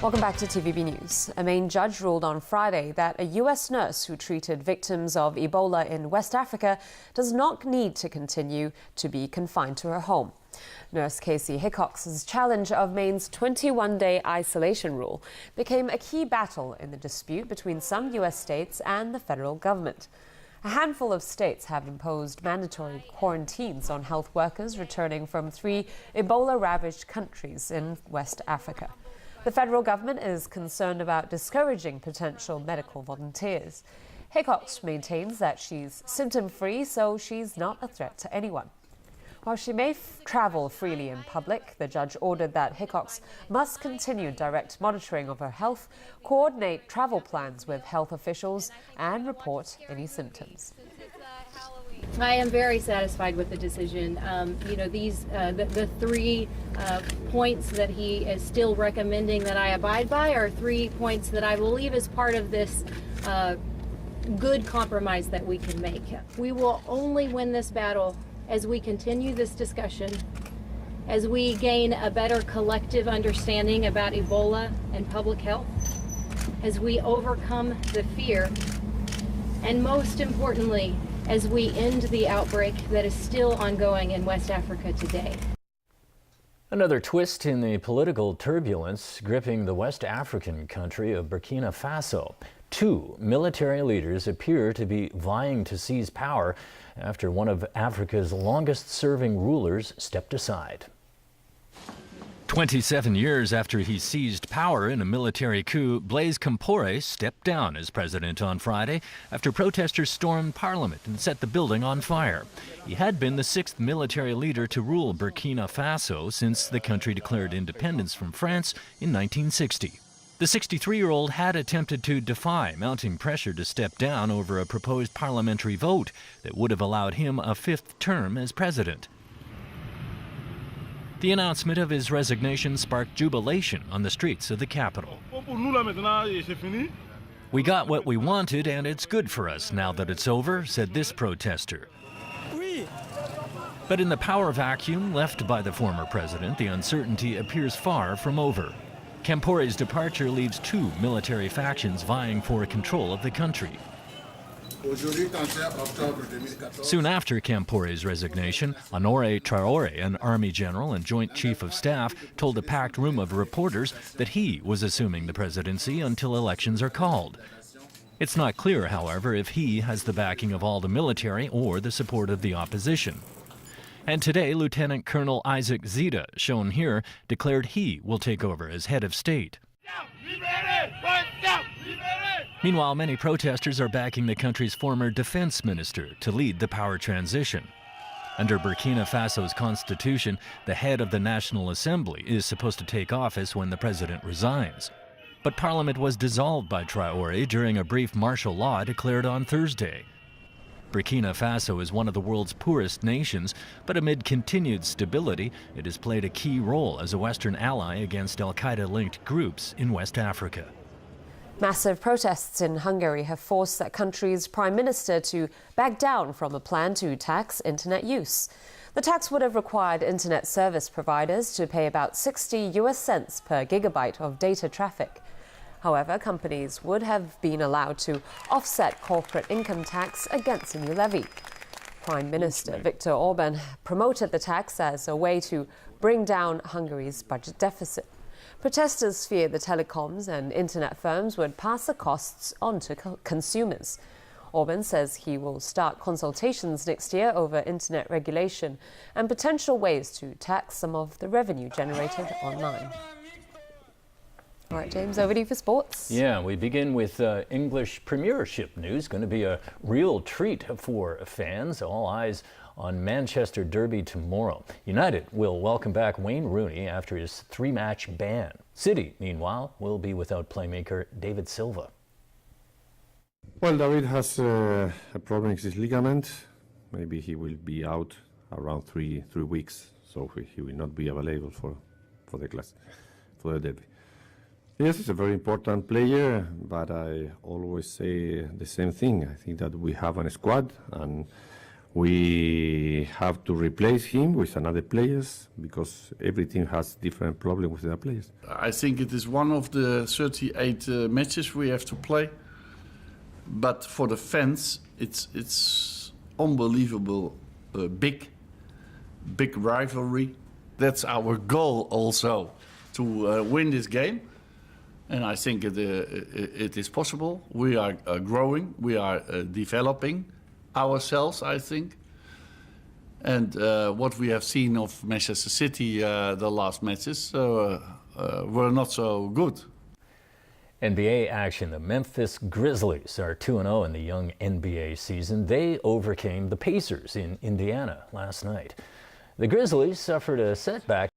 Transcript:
Welcome back to TVB News. A Maine judge ruled on Friday that a U.S. nurse who treated victims of Ebola in West Africa does not need to continue to be confined to her home. Nurse Casey Hickox's challenge of Maine's 21-day isolation rule became a key battle in the dispute between some U.S. states and the federal government. A handful of states have imposed mandatory quarantines on health workers returning from 3 Ebola-ravaged countries in West Africa. The federal government is concerned about discouraging potential medical volunteers. Hickox maintains that she's symptom-free, so she's not a threat to anyone. While she may travel freely in public, the judge ordered that Hickox must continue direct monitoring of her health, coordinate travel plans with health officials, and report any symptoms. I am very satisfied with the decision. The 3 points that he is still recommending that I abide by are 3 points that I believe is part of this good compromise that we can make. We will only win this battle as we continue this discussion, as we gain a better collective understanding about Ebola and public health, as we overcome the fear, and most importantly, as we end the outbreak that is still ongoing in West Africa today. Another twist in the political turbulence gripping the West African country of Burkina Faso. 2 military leaders appear to be vying to seize power after one of Africa's longest-serving rulers stepped aside. 27 years after he seized power in a military coup, Blaise Compaoré stepped down as president on Friday after protesters stormed parliament and set the building on fire. He had been the 6th military leader to rule Burkina Faso since the country declared independence from France in 1960. The 63-year-old had attempted to defy mounting pressure to step down over a proposed parliamentary vote that would have allowed him a 5th term as president. The announcement of his resignation sparked jubilation on the streets of the capital. "We got what we wanted, and it's good for us now that it's over," said this protester. But in the power vacuum left by the former president, the uncertainty appears far from over. Compaoré's departure leaves 2 military factions vying for control of the country. Soon after Compaoré's resignation, Honoré Traoré, an army general and joint chief of staff, told a packed room of reporters that he was assuming the presidency until elections are called. It's not clear, however, if he has the backing of all the military or the support of the opposition. And today, Lieutenant Colonel Isaac Zita, shown here, declared he will take over as head of state. Meanwhile, many protesters are backing the country's former defense minister to lead the power transition. Under Burkina Faso's constitution, the head of the National Assembly is supposed to take office when the president resigns. But parliament was dissolved by Traoré during a brief martial law declared on Thursday. Burkina Faso is one of the world's poorest nations, but amid continued stability, it has played a key role as a Western ally against al-Qaeda-linked groups in West Africa. Massive protests in Hungary have forced that country's prime minister to back down from a plan to tax internet use. The tax would have required internet service providers to pay about 60 US cents per gigabyte of data traffic. However, companies would have been allowed to offset corporate income tax against the new levy. Prime Minister Viktor Orban promoted the tax as a way to bring down Hungary's budget deficit. Protesters fear the telecoms and internet firms would pass the costs on to consumers. Orban says he will start consultations next year over internet regulation and potential ways to tax some of the revenue generated online. All right, James, over to you for sports. Yeah, we begin with English Premiership news. Going to be a real treat for fans. All eyes on Manchester Derby tomorrow. United will welcome back Wayne Rooney after his 3-match ban. City, meanwhile, will be without playmaker David Silva. Well, David has a problem with his ligament. Maybe he will be out around three weeks, so he will not be available for the Derby. Yes, he's a very important player, but I always say the same thing. I think that we have a squad, and We have to replace him with another players because every team has different problems with their players. I think it is one of the 38 matches we have to play. But for the fans, it's unbelievable, big rivalry. That's our goal also, to win this game. And I think it is possible. We are growing, we are developing ourselves, I think. And what we have seen of Manchester City the last matches were not so good. NBA action. The Memphis Grizzlies are 2-0 in the young NBA season. They overcame the Pacers in Indiana last night. The Grizzlies suffered a setback